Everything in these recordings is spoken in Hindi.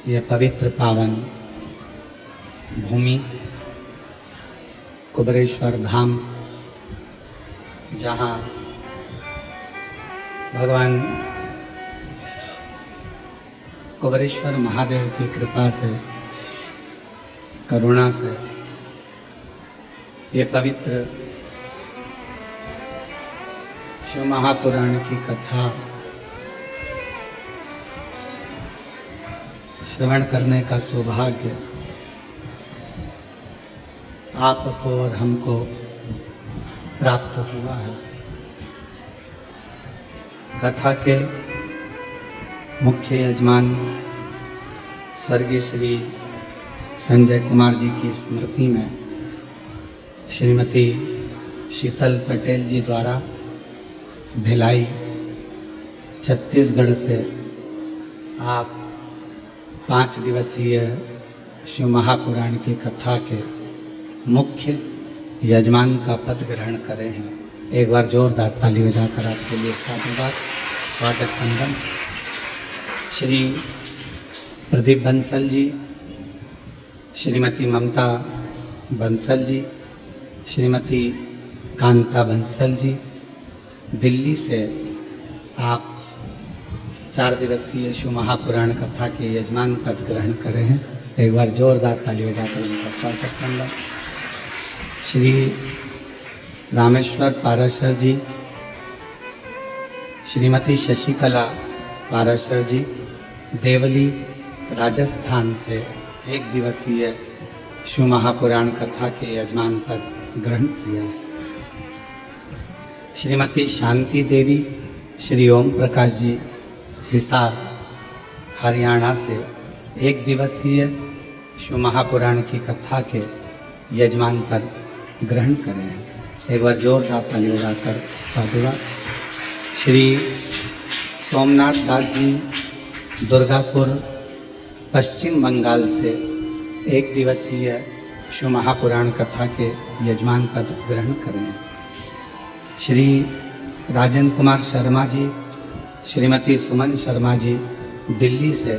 ये पवित्र पावन भूमि कुबेरेश्वर धाम, जहाँ भगवान कुबेरेश्वर महादेव की कृपा से, करुणा से ये पवित्र शिव महापुराण की कथा श्रवण करने का सौभाग्य आपको और हमको प्राप्त हुआ है। कथा के मुख्य यजमान स्वर्गीय श्री संजय कुमार जी की स्मृति में श्रीमती शीतल पटेल जी द्वारा भिलाई छत्तीसगढ़ से आप 5 दिवसीय शिव महापुराण की कथा के मुख्य यजमान का पद ग्रहण करे हैं। एक बार जोरदार ताली बजाकर आपके लिए साधुवाद, स्वागत वंदन। श्री प्रदीप बंसल जी, श्रीमती ममता बंसल जी, श्रीमती कांता बंसल जी, दिल्ली से आप 4 दिवसीय शिव महापुराण कथा के यजमान पद ग्रहण करे हैं। एक बार जोरदार ताली बजाकर उनका स्वागत करना। श्री रामेश्वर पाराशर जी, श्रीमती शशिकला पाराशर जी, देवली राजस्थान से 1 दिवसीय शिव महापुराण कथा के यजमान पद ग्रहण किया है। श्रीमती शांति देवी, श्री ओम प्रकाश जी, हिसार हरियाणा से 1 दिवसीय शिव महापुराण की कथा के यजमान पद ग्रहण करें। एक बार जोरदार ताली बजाकर साधुवाद। श्री सोमनाथ दास जी, दुर्गापुर पश्चिम बंगाल से 1 दिवसीय शिव महापुराण कथा के यजमान पद ग्रहण करें। श्री राजेंद्र कुमार शर्मा जी, श्रीमती सुमन शर्मा जी, दिल्ली से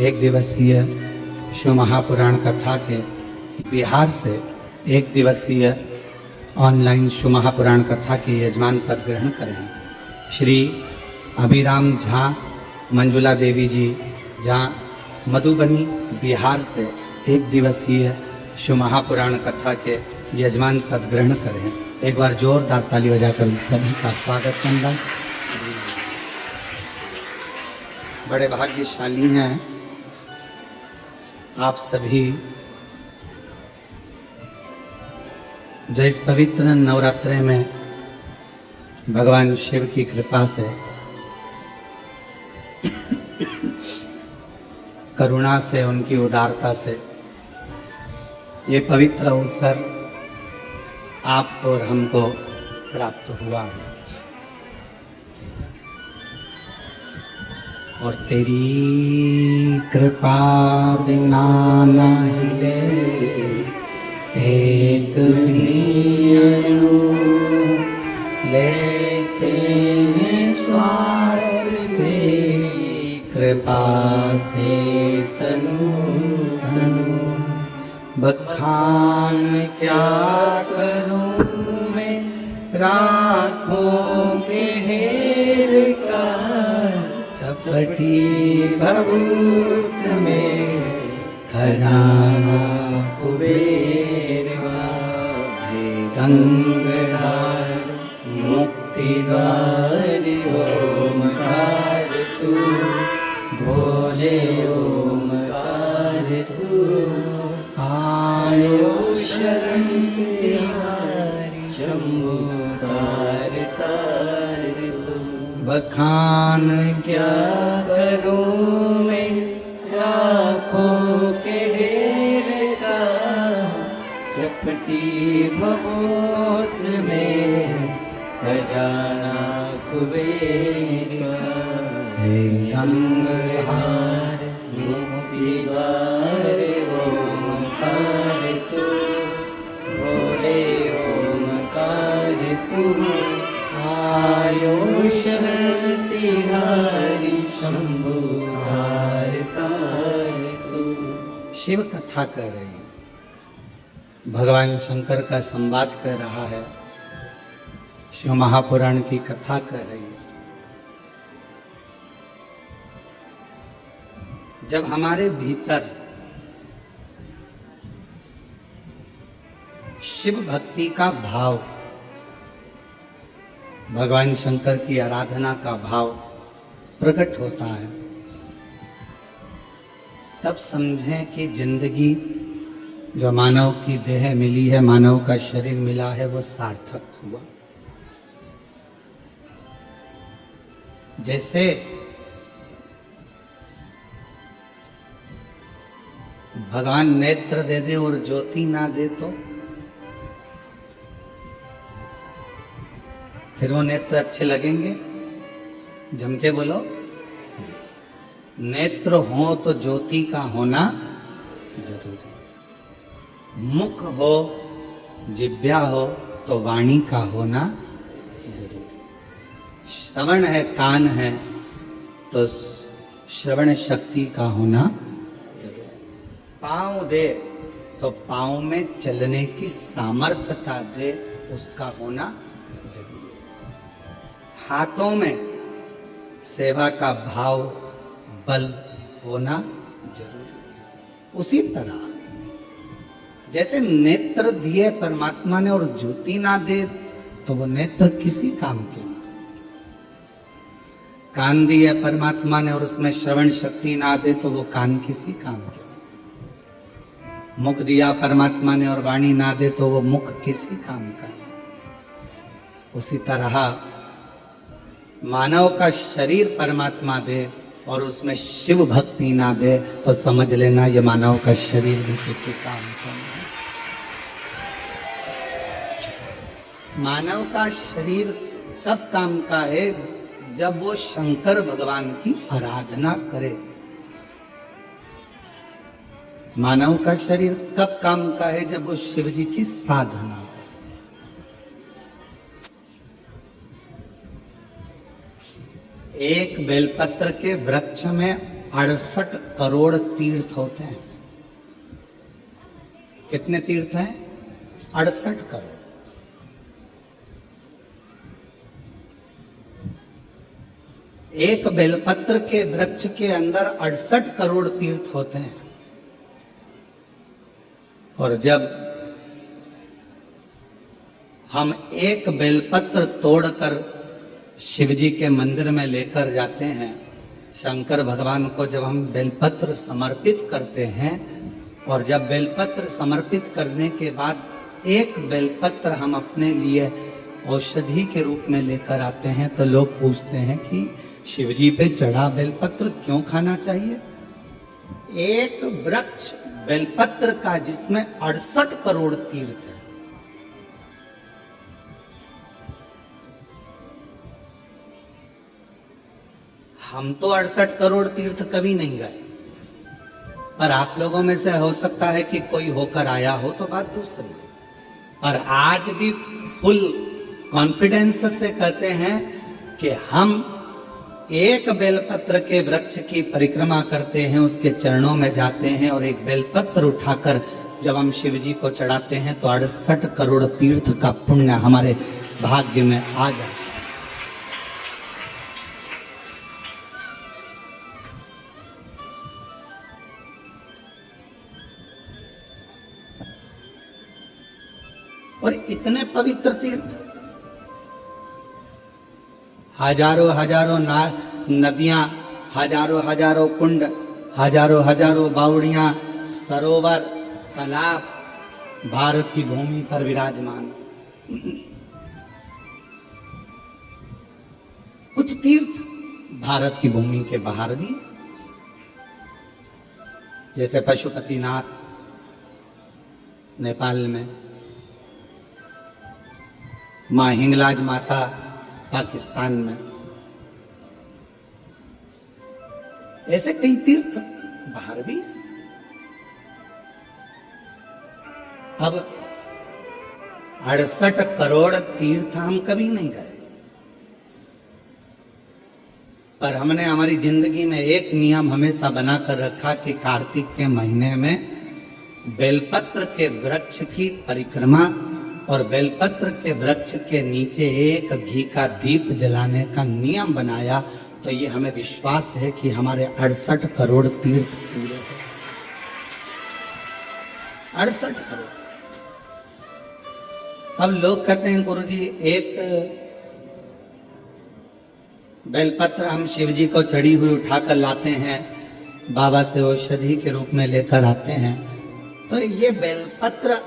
1 दिवसीय शिव महापुराण कथा के, बिहार से 1 दिवसीय ऑनलाइन शिव महापुराण कथा के यजमान पद ग्रहण करें। श्री अभिराम झा, मंजुला देवी जी, जहाँ मधुबनी बिहार से 1 दिवसीय शिव महापुराण कथा के यजमान पद ग्रहण करें। एक बार जोरदार ताली बजाकर सभी का स्वागत करना। बड़े भाग्यशाली हैं आप सभी जो इस पवित्र नवरात्रि में भगवान शिव की कृपा से, करुणा से, उनकी उदारता से ये पवित्र अवसर आपको और हमको प्राप्त हुआ है। और तेरी कृपा बिना न हिले एक भी अणु, लेते हैं श्वास तेरी कृपा से तनु धनु। बखान क्या करूं मैं राखों के ढेर का, चपटी भभूत में खजाना कुबेर का। हे गंगाधर मुक्तिदार ओमकार तू, भोले ओमकार तू। आयो शरण तिहारी शंभु तार तार तू। बखान क्या करूं मैं लाखों के ढेर का, चपटी भभूत में खजाना कुबेर का। हे गंगाधर मुक्तिदार ओमकार तू, भोले ओमकार तू। आयो शरण तिहारी शंभु तार तार शिव कथा कर रही है, भगवान शंकर का संवाद कर रहा है, शिव महापुराण की कथा कर रही है। जब हमारे भीतर शिव भक्ति का भाव, भगवान शंकर की आराधना का भाव प्रकट होता है, तब समझें कि जिंदगी जो मानव की देह मिली है, मानव का शरीर मिला है, वो सार्थक हुआ। जैसे भगवान नेत्र दे दे और ज्योति ना दे तो फिर वो नेत्र अच्छे लगेंगे? जम के बोलो। नेत्र हो तो ज्योति का होना जरूरी। मुख हो, जिह्वा हो तो वाणी का होना जरूरी। श्रवण है, कान है तो श्रवण शक्ति का होना जरूरी। पांव दे तो पांव में चलने की सामर्थ्यता दे, उसका होना जरूरी। हाथों में सेवा का भाव, बल होना जरूरी। उसी तरह जैसे नेत्र दिए परमात्मा ने और ज्योति ना दे तो वो नेत्र किसी काम के नहीं। कान दिए परमात्मा ने और उसमें श्रवण शक्ति ना दे तो वो कान किसी काम के नहीं। मुख दिया परमात्मा ने और वाणी ना दे तो वो मुख किसी काम का नहीं। उसी तरह मानव का शरीर परमात्मा दे और उसमें शिव भक्ति ना दे तो समझ लेना ये मानव का शरीर भी किसी काम का नहीं। मानव का शरीर तब काम का है जब वो शंकर भगवान की आराधना करे। मानव का शरीर तब काम का है जब वो शिव जी की साधना करे। एक बेलपत्र के वृक्ष में 68 करोड़ तीर्थ होते हैं। कितने तीर्थ हैं? 68 करोड़। एक बेलपत्र के वृक्ष के अंदर 68 करोड़ तीर्थ होते हैं। और जब हम एक बेलपत्र तोड़कर शिव जी के मंदिर में लेकर जाते हैं, शंकर भगवान को जब हम बेलपत्र समर्पित करते हैं, और जब बेलपत्र समर्पित करने के बाद एक बेलपत्र हम अपने लिए औषधि के रूप में लेकर आते हैं, तो लोग पूछते हैं कि शिव जी पे चढ़ा बेलपत्र क्यों खाना चाहिए? एक वृक्ष बेलपत्र का जिसमें 68 करोड़ तीर्थ है। हम तो 68 करोड़ तीर्थ कभी नहीं गए, पर आप लोगों में से हो सकता है कि कोई होकर आया हो, तो बात दूसरी। पर आज भी फुल कॉन्फिडेंस से कहते हैं कि हम एक बेलपत्र के वृक्ष की परिक्रमा करते हैं, उसके चरणों में जाते हैं, और एक बेलपत्र उठाकर जब हम शिव जी को चढ़ाते हैं तो 68 करोड़ तीर्थ का पुण्य हमारे भाग्य में आ जाता है। और इतने पवित्र तीर्थ, हजारों हजारों नदियां, हजारों हजारों कुंड, हजारों हजारों बावड़ियां, सरोवर, तालाब भारत की भूमि पर विराजमान। कुछ तीर्थ भारत की भूमि के बाहर भी, जैसे पशुपतिनाथ नेपाल में, मां हिंगलाज माता पाकिस्तान में, ऐसे कई तीर्थ बाहर भी हैं। अब 68 करोड़ तीर्थ हम कभी नहीं गए, पर हमने हमारी जिंदगी में एक नियम हमेशा बनाकर रखा कि कार्तिक के महीने में बेलपत्र के वृक्ष की परिक्रमा और बेलपत्र के वृक्ष के नीचे एक घी का दीप जलाने का नियम बनाया। तो ये हमें विश्वास है कि हमारे 68 करोड़ तीर्थ पूरे हैं। 68 करोड़। अब लोग कहते हैं गुरुजी एक बेलपत्र हम शिव जी को चढ़ी हुई उठाकर लाते हैं, बाबा से औषधि के रूप में लेकर आते हैं। तो ये बेलपत्र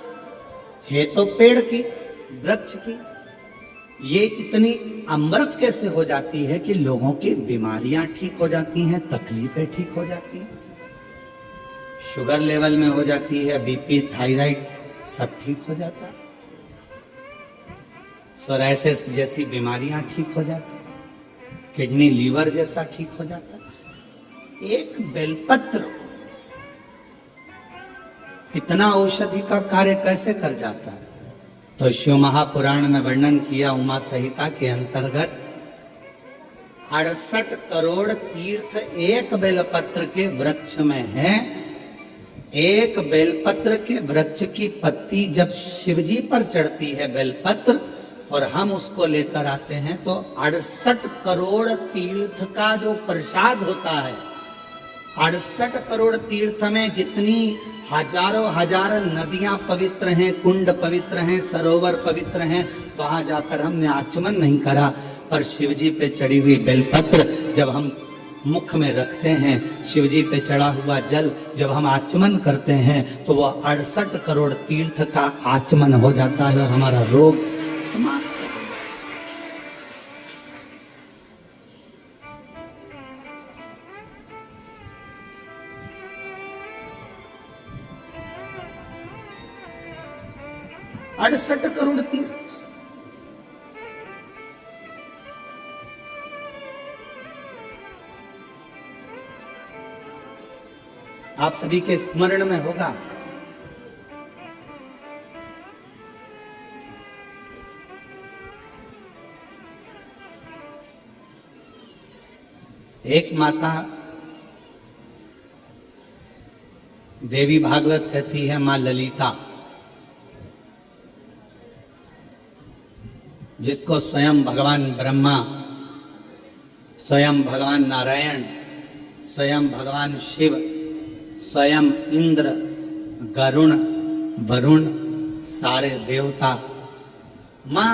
है तो पेड़ की, वृक्ष की, ये इतनी अमृत कैसे हो जाती है कि लोगों की बीमारियां ठीक हो जाती हैं, तकलीफें ठीक हो जाती हैं, शुगर लेवल में हो जाती है, बीपी, थायराइड सब ठीक हो जाता है, सोराइसिस जैसी बीमारियां ठीक हो जाती है, किडनी लीवर जैसा ठीक हो जाता है। एक बेलपत्र इतना औषधि का कार्य कैसे कर जाता है? तो शिव महापुराण में वर्णन किया, उमा संहिता के अंतर्गत 68 करोड़ तीर्थ एक बेलपत्र के वृक्ष में है। एक बेलपत्र के वृक्ष की पत्ती जब शिवजी पर चढ़ती है बेलपत्र और हम उसको लेकर आते हैं तो 68 करोड़ तीर्थ का जो प्रसाद होता है, 68 करोड़ तीर्थ में जितनी हजारों हजार नदियां पवित्र हैं, कुंड पवित्र हैं, सरोवर पवित्र हैं, वहां जाकर हमने आचमन नहीं करा, पर शिवजी पे चढ़ी हुई बेलपत्र जब हम मुख में रखते हैं, शिवजी पे चढ़ा हुआ जल जब हम आचमन करते हैं तो वह 68 करोड़ तीर्थ का आचमन हो जाता है और हमारा रोग समाप्त। 68 करोड़ तीर्थ। आप सभी के स्मरण में होगा एक माता देवी भागवत कहती है, मां ललिता, जिसको स्वयं भगवान ब्रह्मा, स्वयं भगवान नारायण, स्वयं भगवान शिव, स्वयं इंद्र, गरुण, वरुण, सारे देवता, मां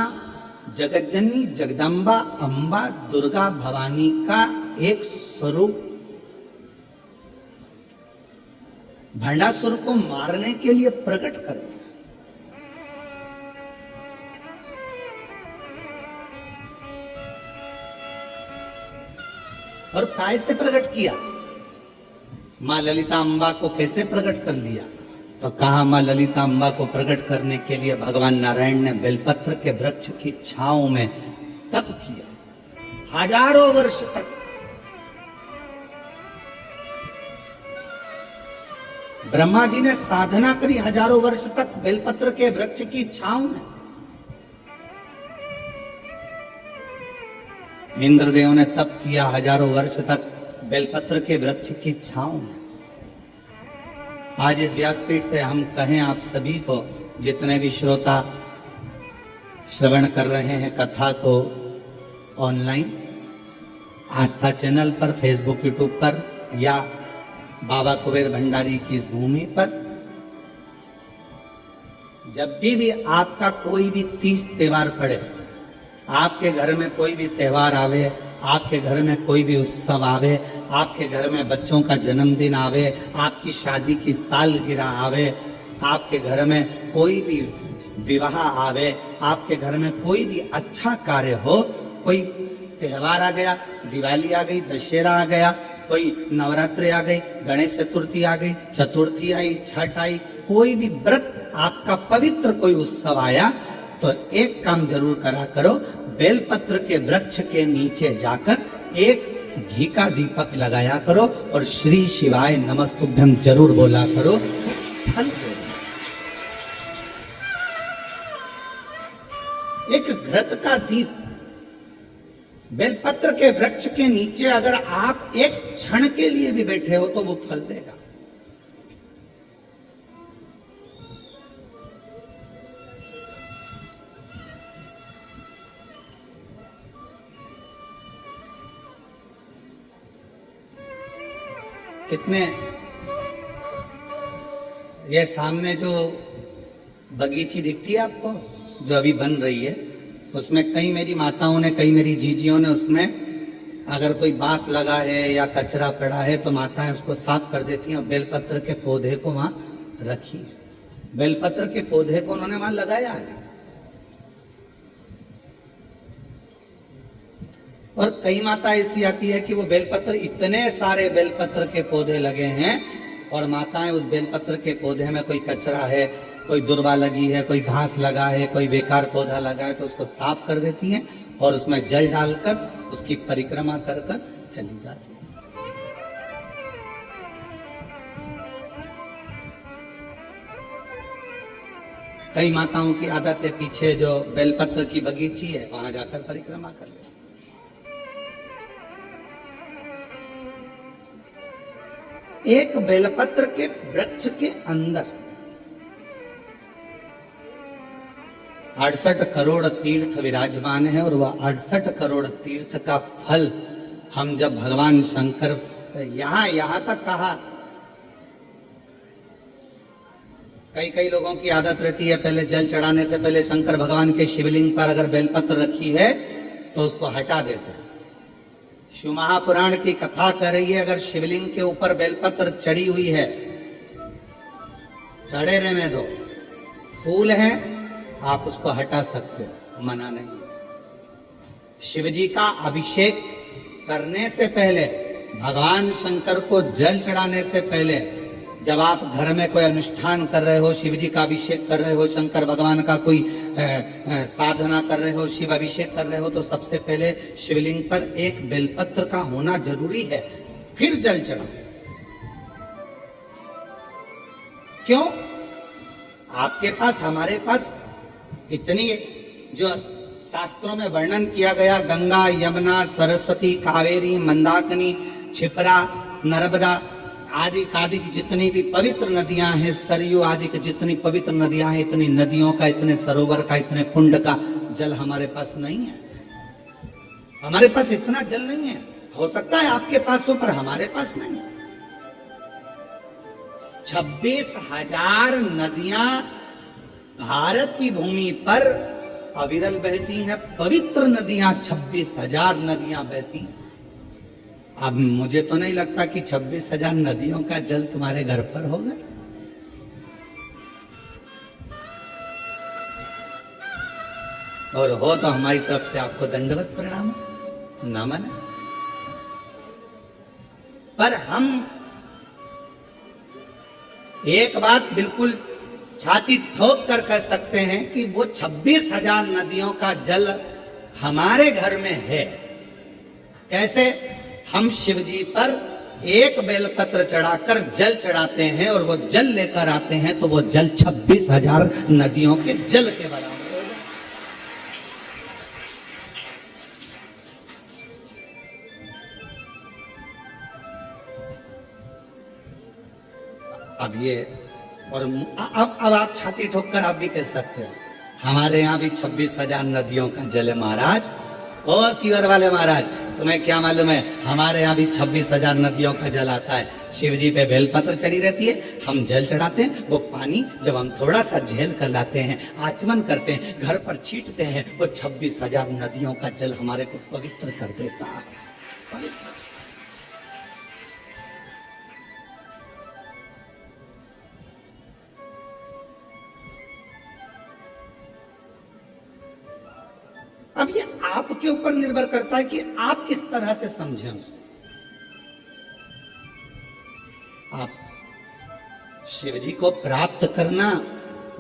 जगज्जननी जगदम्बा अंबा दुर्गा भवानी का एक स्वरूप भंडासुर को मारने के लिए प्रकट करता है। और कैसे प्रकट किया? मां ललिता अंबा को कैसे प्रकट कर लिया? तो कहा मां ललिता अंबा को प्रकट करने के लिए भगवान नारायण ने बेलपत्र के वृक्ष की छांव में तप किया हजारों वर्ष तक। ब्रह्मा जी ने साधना करी हजारों वर्ष तक बेलपत्र के वृक्ष की छांव में। इंद्रदेव ने तप किया हजारों वर्ष तक बेलपत्र के वृक्ष की छांव में। आज इस व्यासपीठ से हम कहें आप सभी को, जितने भी श्रोता श्रवण कर रहे हैं कथा को ऑनलाइन, आस्था चैनल पर, फेसबुक, यूट्यूब पर या बाबा कुबेर भंडारी की इस भूमि पर, जब भी आपका कोई भी तीज त्योहार पड़े, आपके घर में कोई भी त्योहार आवे, आपके घर में कोई भी उत्सव आवे, आपके घर में बच्चों का जन्मदिन आवे, आपकी शादी की सालगिरह आवे, आपके घर में कोई भी विवाह आवे, आपके घर में कोई भी अच्छा कार्य हो, कोई त्योहार आ गया, दिवाली आ गई, दशहरा आ गया, कोई नवरात्रि आ गई, गणेश चतुर्थी आ गई, चतुर्थी आई, छठ आई, कोई भी व्रत आपका पवित्र कोई उत्सव आया, तो एक काम जरूर करा करो, बेलपत्र के वृक्ष के नीचे जाकर एक घी का दीपक लगाया करो और श्री शिवाय नमस्तुभ्यम जरूर बोला करो। फल एक घृत का दीप बेलपत्र के वृक्ष के नीचे अगर आप एक क्षण के लिए भी बैठे हो तो वो फल देगा। कितने ये सामने जो बगीची दिखती है आपको, जो अभी बन रही है, उसमें कई मेरी माताओं ने, कई मेरी जीजियों ने उसमें अगर कोई बांस लगा है या कचरा पड़ा है तो माताएं उसको साफ कर देती हैं और बेलपत्र के पौधे को वहां रखी है। बेलपत्र के पौधे को उन्होंने वहां लगाया है। और कई माता ऐसी आती है कि वो बेलपत्र, इतने सारे बेलपत्र के पौधे लगे हैं और माताएं उस बेलपत्र के पौधे में कोई कचरा है, कोई दुर्वा लगी है, कोई घास लगा है, कोई बेकार पौधा लगा है तो उसको साफ कर देती हैं और उसमें जल डालकर उसकी परिक्रमा कर कर चली जाती है। कई माताओं की आदत है पीछे जो बेलपत्र की बगीची है वहां जाकर परिक्रमा कर ले। एक बेलपत्र के वृक्ष के अंदर 68 करोड़ तीर्थ विराजमान है और वह 68 करोड़ तीर्थ का फल हम जब भगवान शंकर यहां तक कहा, कई लोगों की आदत रहती है पहले जल चढ़ाने से पहले शंकर भगवान के शिवलिंग पर अगर बेलपत्र रखी है तो उसको हटा देते हैं। शिव महापुराण की कथा कर रही है, अगर शिवलिंग के ऊपर बेलपत्र चढ़ी हुई है, चढ़े रहने दो, फूल है, आप उसको हटा सकते हो, मना नहीं। शिव जी का अभिषेक करने से पहले, भगवान शंकर को जल चढ़ाने से पहले, जब आप घर में कोई अनुष्ठान कर रहे हो, शिव जी का अभिषेक कर रहे हो, शंकर भगवान का कोई साधना कर रहे हो, शिव अभिषेक कर रहे हो, तो सबसे पहले शिवलिंग पर एक बेलपत्र का होना जरूरी है, फिर जल चढ़ाओ। क्यों? आपके पास, हमारे पास इतनी जो शास्त्रों में वर्णन किया गया, गंगा, यमुना, सरस्वती, कावेरी, मंदाकिनी, क्षिप्रा, नर्मदा आदि आदि की जितनी भी पवित्र नदियां हैं, सरयू आदि की जितनी पवित्र नदियां हैं, इतनी नदियों का, इतने सरोवर का, इतने कुंड का जल हमारे पास नहीं है। हमारे पास इतना जल नहीं है। हो सकता है आपके पास हो, पर हमारे पास नहीं है। 26,000 नदियां भारत की भूमि पर अविरल बहती हैं। पवित्र नदियां 26,000 नदियां बहती हैं। अब मुझे तो नहीं लगता कि 26,000 नदियों का जल तुम्हारे घर पर होगा। और हो तो हमारी तरफ से आपको दंडवत प्रणाम, नमन। पर हम एक बात बिल्कुल छाती ठोक कर कह सकते हैं कि वो 26,000 नदियों का जल हमारे घर में है। कैसे? हम शिव जी पर एक बेलपत्र चढ़ाकर जल चढ़ाते हैं और वो जल लेकर आते हैं तो वो जल 26,000 नदियों के जल के बराबर होगा। अब ये, और अब आप छाती ठोककर आप भी कह सकते हो हमारे यहाँ भी 26,000 नदियों का जल है महाराज। ओ सीवर वाले महाराज, तुम्हें क्या मालूम है, हमारे यहाँ भी 26,000 नदियों का जल आता है। शिव जी पे बेलपत्र चढ़ी रहती है, हम जल चढ़ाते हैं। वो पानी जब हम थोड़ा सा झेल कर लाते हैं, आचमन करते हैं, घर पर छींटते हैं, वो 26,000 नदियों का जल हमारे को पवित्र कर देता है। अब ये आपके ऊपर निर्भर करता है कि आप किस तरह से समझें उसको। आप शिव जी को प्राप्त करना,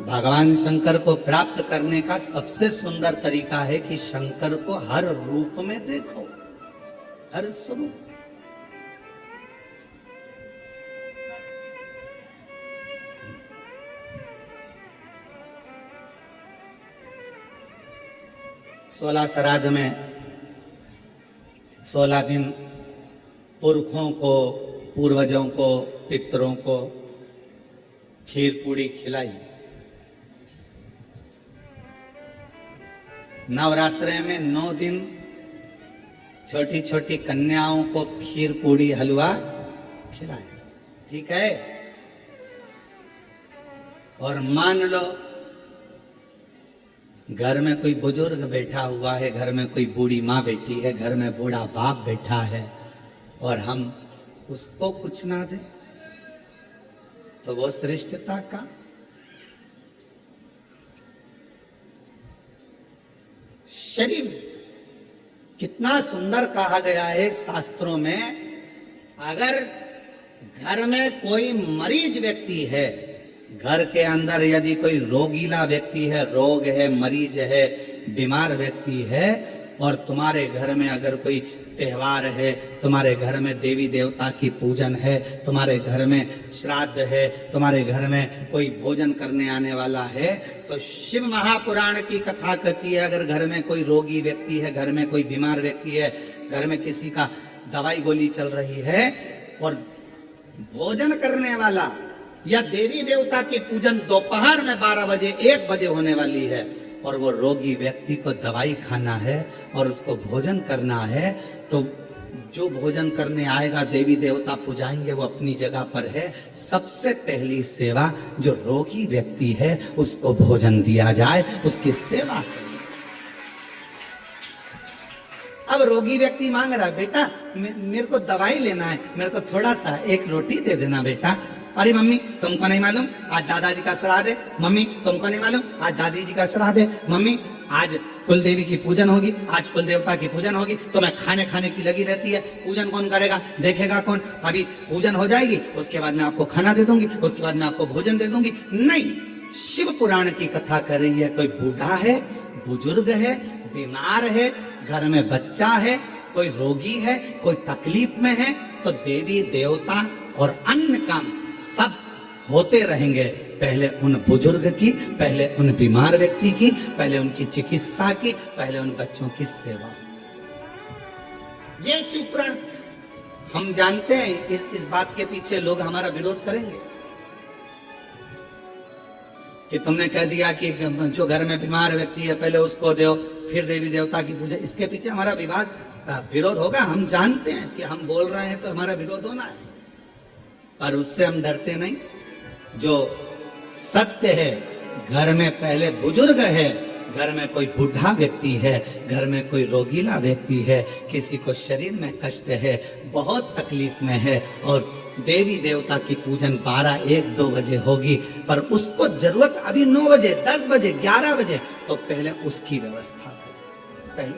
भगवान शंकर को प्राप्त करने का सबसे सुंदर तरीका है कि शंकर को हर रूप में देखो, हर स्वरूप। सोलह श्राद्ध में 16 दिन पुरखों को, पूर्वजों को, पितरों को खीर पूड़ी खिलाई। नवरात्रे में 9 दिन छोटी छोटी कन्याओं को खीर पूड़ी हलवा खिलाए, ठीक है। और मान लो घर में कोई बुजुर्ग बैठा हुआ है, घर में कोई बूढ़ी माँ बैठी है, घर में बूढ़ा बाप बैठा है, और हम उसको कुछ ना दे तो वो श्रेष्ठता का। शरीर कितना सुंदर कहा गया है शास्त्रों में, अगर घर में कोई मरीज व्यक्ति है, घर के अंदर यदि कोई रोगीला व्यक्ति है, रोग है, मरीज है, बीमार व्यक्ति है, और तुम्हारे घर में अगर कोई त्योहार है, तुम्हारे घर में देवी देवता की पूजन है, तुम्हारे घर में श्राद्ध है, तुम्हारे घर में कोई भोजन करने आने वाला है, तो शिव महापुराण की कथा कहती है, अगर घर में कोई रोगी व्यक्ति है, घर में कोई बीमार व्यक्ति है, घर में किसी का दवाई गोली चल रही है, और भोजन करने वाला या देवी देवता की पूजन दोपहर में 12 बजे 1 बजे होने वाली है, और वो रोगी व्यक्ति को दवाई खाना है और उसको भोजन करना है, तो जो भोजन करने आएगा, देवी देवता पुजाएंगे, वो अपनी जगह पर है। सबसे पहली सेवा जो रोगी व्यक्ति है उसको भोजन दिया जाए, उसकी सेवा करें। अब रोगी व्यक्ति मांग रहा है, बेटा मेरे को दवाई लेना है, मेरे को थोड़ा सा 1 रोटी दे देना बेटा। अरे मम्मी तुमको नहीं मालूम आज दादाजी का श्राद्ध है, मम्मी तुमको नहीं मालूम आज दादी जी का श्राद्ध है, मम्मी आज कुल देवी की पूजन होगी, आज कुल देवता की पूजन होगी, तो मैं खाने की लगी रहती है। पूजन कौन करेगा, देखेगा कौन? अभी पूजन हो जाएगी, उसके बाद मैं आपको खाना दे दूंगी, उसके बाद मैं आपको भोजन दे दूंगी। नहीं, शिव पुराण की कथा कर रही है। कोई बूढ़ा है, बुजुर्ग है, बीमार है, घर में बच्चा है, कोई रोगी है, कोई तकलीफ में है, तो देवी देवता और अन्य काम सब होते रहेंगे। पहले उन बुजुर्ग की, पहले उन बीमार व्यक्ति की, पहले उनकी चिकित्सा की, पहले उन बच्चों की सेवा। ये शिव पुराण। हम जानते हैं इस बात के पीछे लोग हमारा विरोध करेंगे कि तुमने कह दिया कि जो घर में बीमार व्यक्ति है पहले उसको दो, फिर देवी देवता की पूजा। इसके पीछे हमारा विरोध होगा। हम जानते हैं कि हम बोल रहे हैं तो हमारा विरोध होना है, पर उससे हम डरते नहीं। जो सत्य है, घर में पहले बुजुर्ग है, घर में कोई बूढ़ा व्यक्ति है, घर में कोई रोगीला व्यक्ति है, किसी को शरीर में कष्ट है, बहुत तकलीफ में है, और देवी देवता की पूजन 12, 1, 2 बजे होगी, पर उसको जरूरत अभी 9 बजे, 10 बजे, 11 बजे, तो पहले उसकी व्यवस्था करें।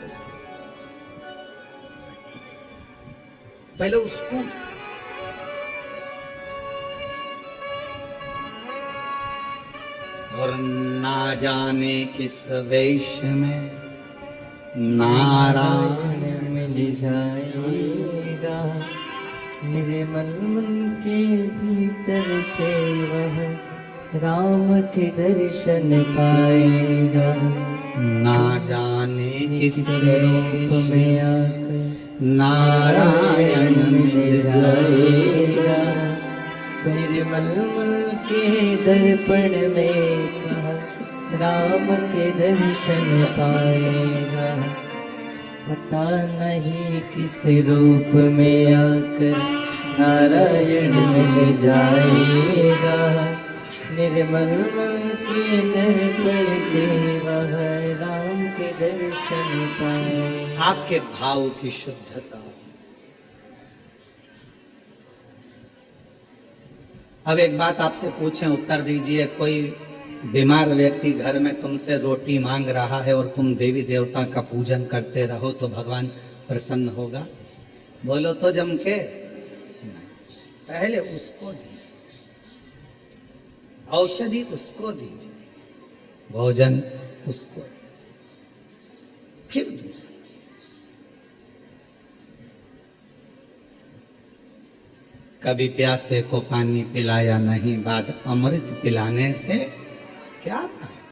पहले उसको और ना जाने किस वेश में नारायण मिल जाएगा, मेरे मन के भीतर से वह राम के दर्शन पाएगा। ना जाने किस रूप में आकर नारायण मिल जाएगा, मेरे मन के दर्पण में राम के दर्शन पाएगा। पता नहीं किस रूप में आकर नारायण मिल जाएगा, निर्मल मन के दर्पण से वह राम के दर्शन पाएगा। आपके भाव की शुद्धता। अब एक बात आपसे पूछें, उत्तर दीजिए। कोई बीमार व्यक्ति घर में तुमसे रोटी मांग रहा है और तुम देवी देवता का पूजन करते रहो तो भगवान प्रसन्न होगा? बोलो तो जम के। पहले उसको दीजिए, औषधि उसको दीजिए, भोजन उसको दीजिए, फिर दूसरा। कभी प्यासे को पानी पिलाया नहीं, बाद अमृत पिलाने से क्या था?